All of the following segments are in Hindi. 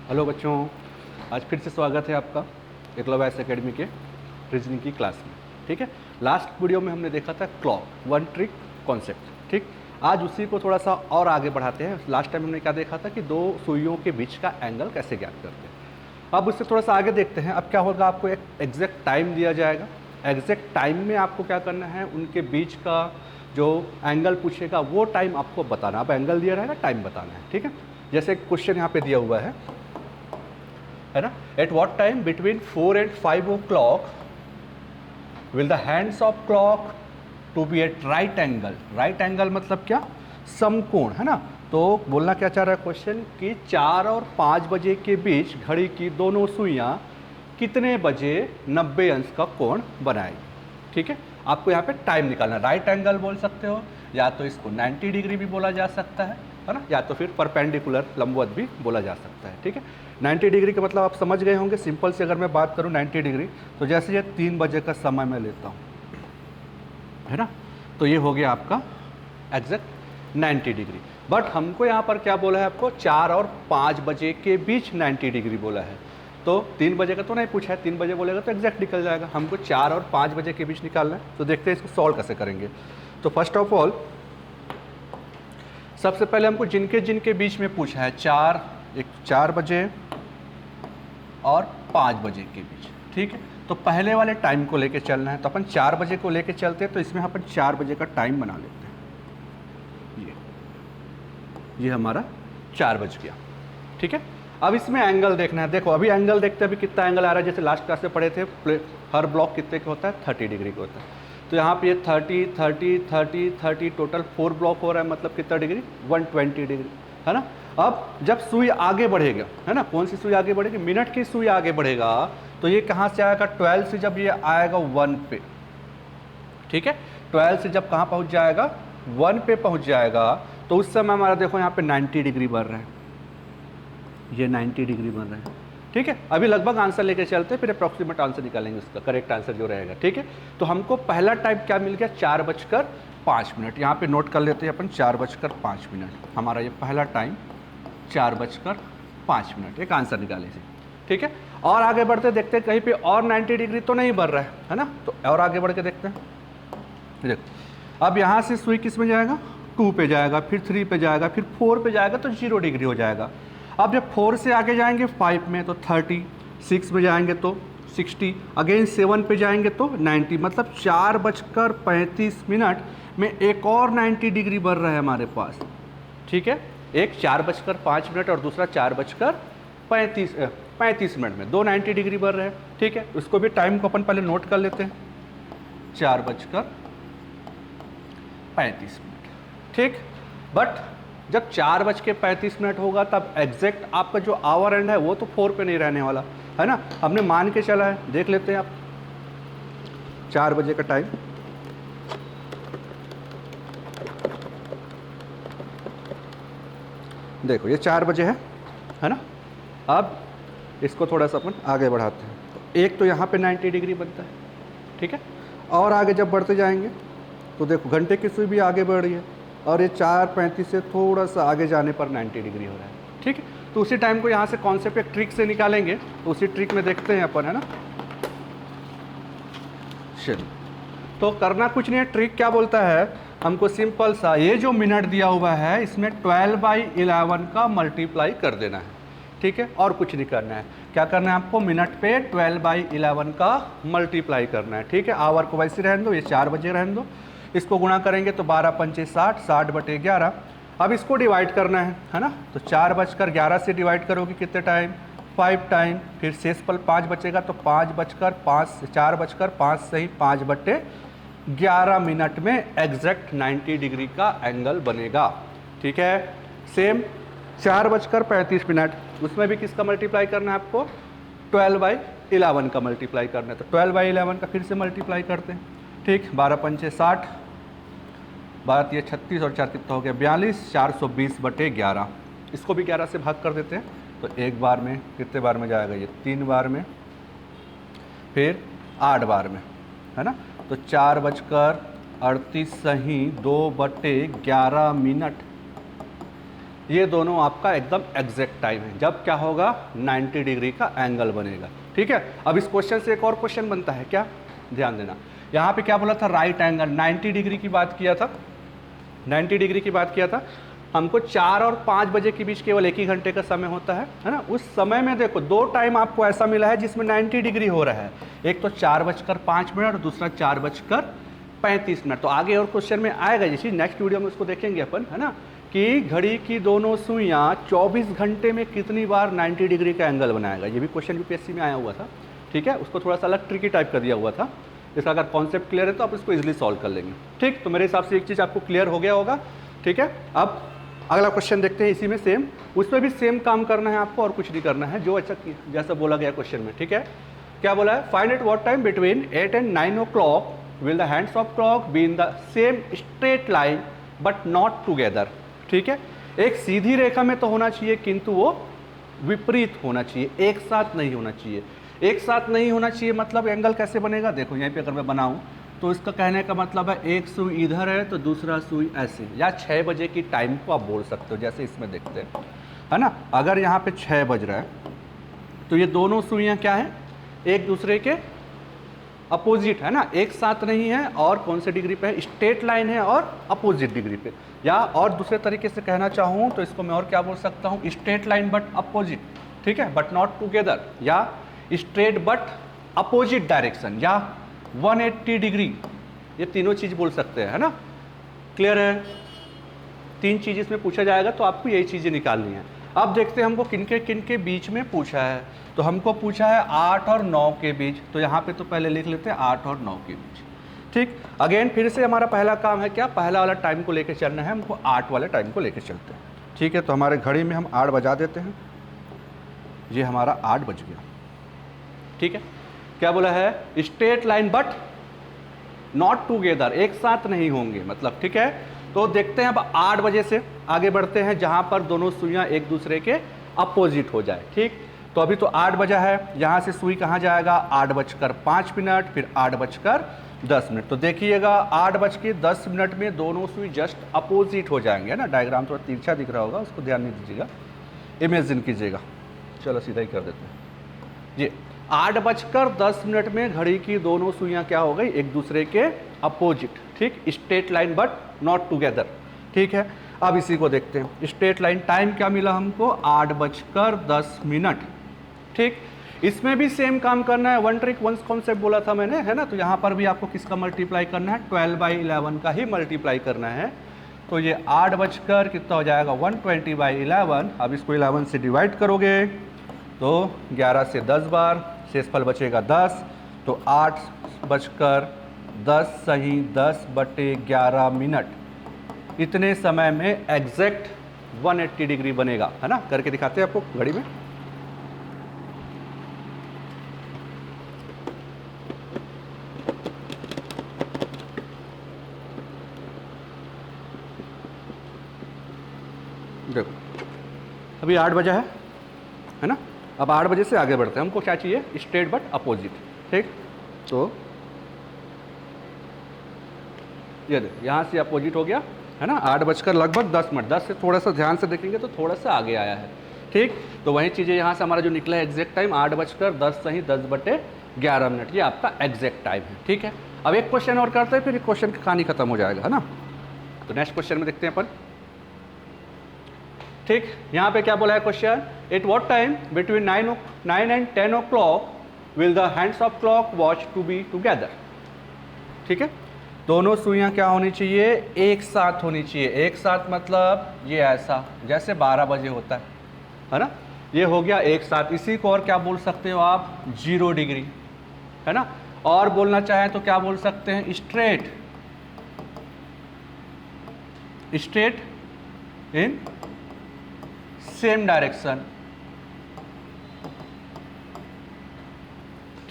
हेलो बच्चों, आज फिर से स्वागत है आपका एकलव्य आईएएस एकेडमी के रीजनिंग की क्लास में। ठीक है, लास्ट वीडियो में हमने देखा था क्लॉक वन ट्रिक कॉन्सेप्ट। ठीक, आज उसी को थोड़ा सा और आगे बढ़ाते हैं। लास्ट टाइम हमने क्या देखा था कि दो सुइयों के बीच का एंगल कैसे ज्ञात करते हैं। अब उससे थोड़ा सा आगे देखते हैं। अब क्या होगा, आपको एक एग्जैक्ट टाइम दिया जाएगा। एग्जैक्ट टाइम में आपको क्या करना है, उनके बीच का जो एंगल पूछेगा वो टाइम आपको बताना। अब एंगल दिया रहेगा, टाइम बताना है। ठीक है, जैसे क्वेश्चन यहाँ पे दिया हुआ है ना, at what time between 4 and 5 o'clock will the hands of clock to be at right angle. Right angle मतलब क्या, समकोण, है ना। तो बोलना क्या चाह रहा है क्वेश्चन कि 4 और 5 बजे के बीच घड़ी की दोनों सुइयां कितने बजे 90 अंश का कोण बनाएगी। ठीक है, आपको यहाँ पे टाइम निकालना। राइट एंगल बोल सकते हो, या तो इसको 90 डिग्री भी बोला जा सकता है ना, या तो फिर परपेंडिकुलर लंबवत भी बोला जा सकता है। ठीक है, 90 डिग्री का मतलब आप समझ गए होंगे। सिंपल से अगर मैं बात करूँ 90 डिग्री, तो जैसे ये 3 बजे का समय मैं लेता हूँ, है ना, तो ये हो गया आपका एग्जैक्ट 90 डिग्री। बट हमको यहाँ पर क्या बोला है, आपको 4 और 5 बजे के बीच 90 डिग्री बोला है। तो 3 बजे का तो नहीं पूछा है, 3 बजे बोलेगा तो एग्जैक्ट निकल जाएगा। हमको 4 और 5 बजे के बीच निकालना है। तो देखते हैं इसको सॉल्व कैसे करेंगे। तो फर्स्ट ऑफ ऑल सबसे पहले हमको जिनके जिनके बीच में पूछा है, 4 बजे और 5 बजे के बीच। ठीक है, तो पहले वाले टाइम को लेके चलना है। तो अपन 4 बजे को लेके चलते हैं, तो इसमें अपन 4 बजे का टाइम बना लेते हैं। ये हमारा 4 बज गया। ठीक है, अब इसमें एंगल देखना है। देखो अभी एंगल देखते हैं, अभी कितना एंगल आ रहा है। जैसे लास्ट क्लास में पढ़े थे, हर ब्लॉक कितने का होता है, 30 डिग्री का होता है। तो यहाँ पे ये 30 30 30 30 टोटल 4 ब्लॉक हो रहा है, मतलब कितना डिग्री, 120 डिग्री, है ना। अब जब सुई आगे बढ़ेगा, है ना, कौन सी सुई आगे बढ़ेगी, मिनट की सुई आगे बढ़ेगा, तो ये कहाँ से आएगा, 12 से जब ये आएगा 1 पे। ठीक है, 12 से जब कहाँ पहुँच जाएगा, 1 पे पहुँच जाएगा, तो उस समय हमारा देखो यहाँ पे 90 डिग्री बढ़ रहा है, ये 90 डिग्री बन रहा है। ठीक है, अभी लगभग आंसर लेके चलते हैं, फिर अप्रॉक्सीमेट आंसर निकालेंगे उसका, करेक्ट आंसर जो रहेगा। ठीक है, तो हमको पहला टाइम क्या मिल गया, 4:05। यहाँ पे नोट कर लेते हैं अपन, 4:05। हमारा ये पहला टाइम 4:05, एक आंसर निकाले इसे। ठीक है, और आगे बढ़ते देखते हैं कहीं पे और 90 डिग्री तो नहीं बढ़ रहा है ना। तो और आगे बढ़ के देखते हैं। देखो अब यहाँ से सुई किस में जाएगा, 2 पे जाएगा, फिर 3 पे जाएगा, फिर 4 पे जाएगा, तो 0 डिग्री हो जाएगा। अब जब 4 से आगे जाएंगे 5 में तो 30, 6 में जाएंगे तो 60, अगेन 7 पे जाएंगे तो 90, मतलब 4:35 में एक और 90 डिग्री बढ़ रहा है हमारे पास। ठीक है, एक 4:05 और दूसरा 4:35 में, दो 90 डिग्री बढ़ रहे हैं। ठीक है, उसको भी टाइम को अपन पहले नोट कर लेते हैं, 4:35। ठीक, बट जब 4:35 होगा तब एग्जैक्ट आपका जो आवर एंड है वो तो 4 पे नहीं रहने वाला, है ना। हमने मान के चला है, देख लेते हैं आप 4 बजे का टाइम। देखो ये 4 बजे है ना। अब इसको थोड़ा सा अपन आगे बढ़ाते हैं। तो एक तो यहाँ पे 90 डिग्री बनता है। ठीक है, और आगे जब बढ़ते जाएंगे तो देखो घंटे की सुई भी आगे बढ़ रही है, और ये 4:35 से थोड़ा सा आगे जाने पर 90 डिग्री हो रहा है। ठीक है, तो उसी टाइम को यहाँ से कॉन्सेप्ट एक ट्रिक से निकालेंगे, तो उसी ट्रिक में देखते हैं अपन, है ना। चलो, तो करना कुछ नहीं है। ट्रिक क्या बोलता है हमको, सिंपल सा, ये जो मिनट दिया हुआ है इसमें 12/11 का मल्टीप्लाई कर देना है। ठीक है, और कुछ नहीं करना है। क्या करना है आपको, मिनट पे 12/11 का मल्टीप्लाई करना है। ठीक है, आवर को वैसे रहने दो, ये 4 बजे रहने दो। इसको गुणा करेंगे तो 12×5 = 60, 60/11। अब इसको डिवाइड करना है ना। तो 4:11 से डिवाइड करोगे कितने टाइम, 5 टाइम, फिर शेष पल 5 बचेगा, तो 4:05 से ही 5/11 मिनट में एग्जैक्ट 90 डिग्री का एंगल बनेगा। ठीक है, सेम 4:35, उसमें भी किसका मल्टीप्लाई करना है आपको, 12/11 का मल्टीप्लाई करना है। तो 12/11 का फिर से मल्टीप्लाई करते हैं। ठीक, 12×5 = 60, 12×3 = 36, और 4 कितना हो गया, 42, 420/11। इसको भी 11 से भाग कर देते हैं, तो एक बार में कितने बार में जाएगा, ये 3 बार में, फिर 8 बार में, है ना। तो 4:38 सही 2/11 मिनट ये दोनों आपका एकदम एग्जैक्ट टाइम है जब क्या होगा 90 डिग्री का एंगल बनेगा। ठीक है, अब इस क्वेश्चन से एक और क्वेश्चन बनता है, क्या ध्यान देना, यहाँ पे क्या बोला था, राइट एंगल 90 डिग्री की बात किया था, 90 डिग्री की बात किया था। हमको 4 और 5 बजे के बीच केवल 1 ही घंटे का समय होता है ना। उस समय में देखो 2 टाइम आपको ऐसा मिला है जिसमें 90 डिग्री हो रहा है, एक तो 4:05 और दूसरा 4:35। तो आगे और क्वेश्चन में आएगा ये चीज़, नेक्स्ट वीडियो में उसको देखेंगे अपन, है ना, कि घड़ी की दोनों सुइयाँ 24 घंटे में कितनी बार 90 डिग्री का एंगल बनाएगा। ये भी क्वेश्चन यूपीएससी में आया हुआ था। ठीक है, उसको थोड़ा सा अलग ट्रिकी टाइप कर दिया हुआ था। इसका अगर कॉन्सेप्ट क्लियर है तो आप इसको इजीली सॉल्व कर लेंगे। ठीक, तो मेरे हिसाब से एक चीज़ आपको क्लियर हो गया होगा। ठीक है, अब अगला क्वेश्चन देखते हैं, इसी में सेम, उसमें भी सेम काम करना है आपको और कुछ नहीं करना है, जो अच्छा जैसा बोला गया क्वेश्चन में। ठीक है, क्या बोला है, find at what time between 8 and 9 o'clock will the hands of clock be in the same straight line but not together. ठीक है, एक सीधी रेखा में तो होना चाहिए किंतु वो विपरीत होना चाहिए, एक साथ नहीं होना चाहिए। एक साथ नहीं होना चाहिए मतलब एंगल कैसे बनेगा, देखो यहीं पे अगर मैं बनाऊं तो इसका कहने का मतलब है एक सुई इधर है तो दूसरा सुई ऐसे, या 6 बजे की टाइम को आप बोल सकते हो, जैसे इसमें देखते हैं, है ना। अगर यहाँ पे 6 बज रहा है तो ये दोनों सुइयाँ क्या है, एक दूसरे के अपोजिट है ना, एक साथ नहीं है, और कौन से डिग्री पे है, स्ट्रेट लाइन है और अपोजिट डिग्री पे। या और दूसरे तरीके से कहना चाहूँ तो इसको मैं और क्या बोल सकता हूँ, स्ट्रेट लाइन बट अपोजिट। ठीक है, बट नॉट टुगेदर, या स्ट्रेट बट अपोजिट डायरेक्शन, या 180 डिग्री, ये तीनों चीज़ बोल सकते हैं, है ना। क्लियर है, 3 चीज़ इसमें पूछा जाएगा तो आपको यही चीज़ें निकालनी है। अब देखते हैं हमको किन के बीच में पूछा है, तो हमको पूछा है 8 और 9 के बीच, तो यहाँ पे तो पहले लिख लेते हैं 8 और 9 के बीच। ठीक, अगेन फिर से हमारा पहला काम है क्या, पहला वाला टाइम को लेकर चलना है हमको, 8 वाले टाइम को लेकर चलते हैं। ठीक है, तो हमारे घड़ी में हम 8 बजा देते हैं, ये हमारा 8 बज गया। ठीक है, क्या बोला है, straight line but not together, एक साथ नहीं होंगे मतलब। ठीक है, तो देखते हैं अब 8 बजे से आगे बढ़ते हैं जहां पर दोनों सुइयां एक दूसरे के अपोजिट हो जाए। ठीक, तो अभी तो 8 बजा है, यहाँ से सुई कहाँ जाएगा, 8:05, फिर 8:10। तो देखिएगा 8:10 में दोनों सुई जस्ट अपोजिट हो जाएंगे, है ना। डायग्राम थोड़ा तिरछा दिख रहा होगा, उसको ध्यान नहीं दीजिएगा, इमेजिन कीजिएगा। चलो सीधा ही कर देते हैं जी। 8:10 में घड़ी की दोनों सुइयां क्या हो गई, एक दूसरे के अपोजिट। ठीक, straight line but not together. ठीक है, अब इसी को देखते हैं, स्ट्रेट लाइन टाइम क्या मिला हमको, 8:10। ठीक, इसमें भी सेम काम करना है, वन ट्रिक वन कॉन्सेप्ट बोला था मैंने, है ना। तो यहाँ पर भी आपको किसका मल्टीप्लाई करना है, 12/11 का ही मल्टीप्लाई करना है। तो ये 8 बजकर कितना हो जाएगा, 120/11। अब इसको 11 से डिवाइड करोगे तो 11 से 10 बार, शेषफल बचेगा 10। तो 8:10 सही 10/11, इतने समय में एग्जैक्ट 180 डिग्री बनेगा, है ना। करके दिखाते हैं आपको घड़ी में। देखो अभी 8 बजा है ना। अब 8 बजे से आगे बढ़ते हैं, हमको क्या चाहिए, स्ट्रेट बट अपोजिट। ठीक, तो ये देखो यहाँ से अपोजिट हो गया, है ना। 8:10 10 से थोड़ा सा ध्यान से देखेंगे तो थोड़ा सा आगे आया है। ठीक, तो वही चीज़ें यहाँ से हमारा जो निकला है एग्जैक्ट टाइम 8:10 सही 10/11, ये आपका एग्जैक्ट टाइम है। ठीक है, अब एक क्वेश्चन और करते हैं, फिर एक क्वेश्चन की कहानी खत्म हो जाएगा, है ना। तो नेक्स्ट क्वेश्चन में देखते हैं अपन। ठीक, यहाँ पे क्या बोला है question, at what time between 9 and 10 o'clock will the hands of clock watch to be together. ठीक है, दोनों सुइयां क्या होनी चाहिए, एक साथ होनी चाहिए। एक साथ मतलब ये ऐसा, जैसे 12 बजे होता है ना, ये हो गया एक साथ। इसी को और क्या बोल सकते हो आप, 0 डिग्री, है ना। और बोलना चाहें तो क्या बोल सकते हैं, स्ट्रेट इन सेम डायरेक्शन।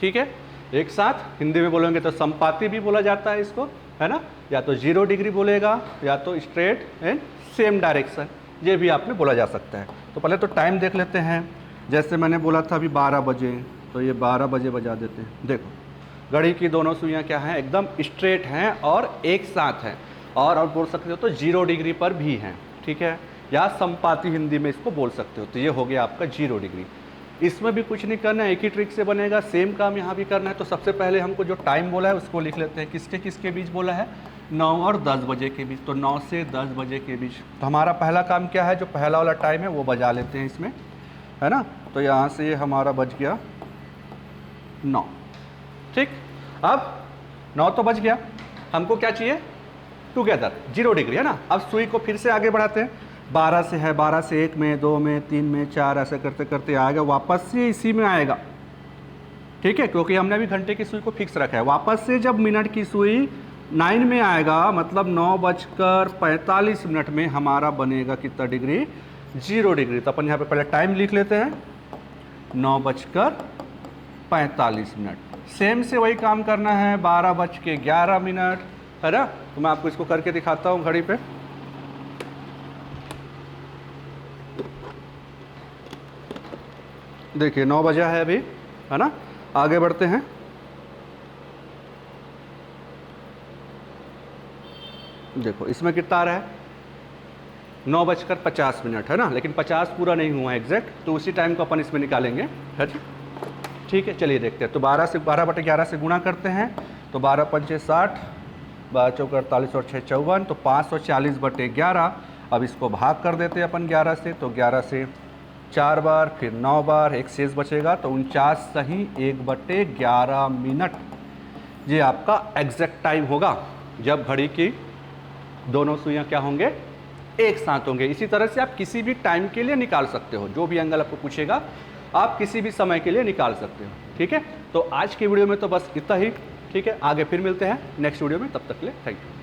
ठीक है, एक साथ हिंदी में बोलेंगे तो संपाती भी बोला जाता है इसको, है ना। या तो 0 डिग्री बोलेगा, या तो स्ट्रेट एंड सेम डायरेक्शन, ये भी आपने बोला जा सकता है। तो पहले तो टाइम देख लेते हैं, जैसे मैंने बोला था अभी 12 बजे, तो ये 12 बजे बजा देते हैं। देखो घड़ी की दोनों सुइयां क्या हैं, एकदम स्ट्रेट हैं और एक साथ हैं, और बोल सकते हो तो 0 डिग्री पर भी हैं। ठीक है, या समपाती हिंदी में इसको बोल सकते हो। तो ये हो गया आपका 0 डिग्री। इसमें भी कुछ नहीं करना है, एक ही ट्रिक से बनेगा, सेम काम यहाँ भी करना है। तो सबसे पहले हमको जो टाइम बोला है उसको लिख लेते हैं। किसके किसके बीच बोला है? 9 और 10 बजे के बीच। तो 9 से 10 बजे के बीच। तो हमारा पहला काम क्या है, जो पहला वाला टाइम है वो बजा लेते हैं इसमें, है ना। तो यहाँ से हमारा बज गया 9। ठीक, अब 9 तो बज गया, हमको क्या चाहिए? टुगेदर 0 डिग्री, है ना। अब सुई को फिर से आगे बढ़ाते हैं। 12 से है, 12 से 1 में, 2 में, 3 में, 4, ऐसे करते करते आएगा, वापस से इसी में आएगा। ठीक है, क्योंकि हमने अभी घंटे की सुई को फिक्स रखा है। वापस से जब मिनट की सुई 9 में आएगा, मतलब 9:45 में हमारा बनेगा कितना डिग्री? 0 डिग्री। तो अपन यहाँ पे पहले टाइम लिख लेते हैं, 9:45। सेम से वही काम करना है, 12:11, है ना। तो मैं आपको इसको करके दिखाता हूँ घड़ी पे। देखिए 9 बजा है अभी, है ना। आगे बढ़ते हैं। देखो इसमें कितना आ रहा है? 9:50, है ना। लेकिन 50 पूरा नहीं हुआ है एग्जैक्ट, तो उसी टाइम को अपन इसमें निकालेंगे, है जी। ठीक है, चलिए देखते हैं। तो 12/11 से गुणा करते हैं। तो 12×5 = 60, 12×4 = 48 और 6 = 54। तो 540/11। अब इसको भाग कर देते हैं अपन 11 से। तो 11 से 4 बार, फिर 9 बार, एक शेष बचेगा। तो 49 सही 1/11। ये आपका एग्जैक्ट टाइम होगा जब घड़ी की दोनों सुइयाँ क्या होंगे? एक साथ होंगे। इसी तरह से आप किसी भी टाइम के लिए निकाल सकते हो, जो भी एंगल आपको पूछेगा आप किसी भी समय के लिए निकाल सकते हो। ठीक है, तो आज की वीडियो में तो बस इतना ही। ठीक है, आगे फिर मिलते हैं नेक्स्ट वीडियो में, तब तक के लिए थैंक यू।